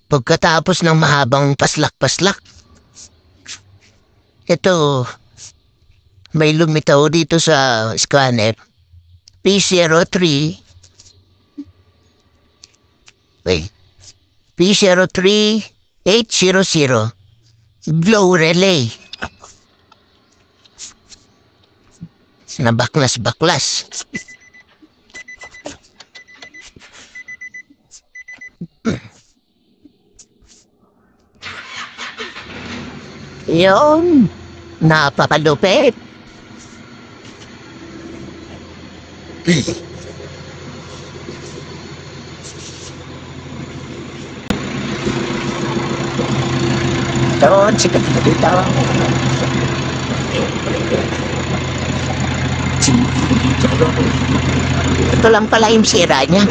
Pagkatapos ng mahabang paslak-paslak, ito, may lumitaw dito sa scanner. P03, wait, P03800, glow relay. Nabaklas-baklas. Yun, napakalupit. Doon, sikat na dito. Ito lang pala yung sira niya.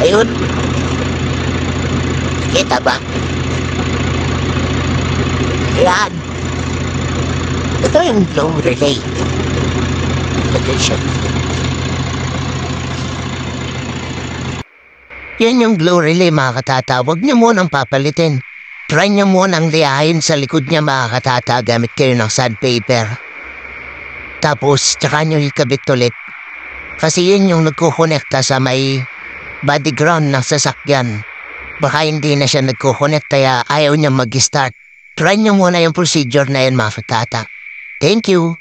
Ayun. Kita ba? Yan. Ito yung glow relay. Ito siya. Yan yung glow relay, mga katata. Huwag niyo munang papalitin. Try niyo munang liyahin sa likod niya, mga katata, gamit kayo ng sandpaper. Tapos, tsaka niyo ikabit ulit. Kasi yun yung nagkukonekta sa may body ground ng sasakyan. Baka hindi na siya nagkukonekta, kaya ayaw niya mag-start. Try niyo muna yung procedure na yun, mga katata. Thank you.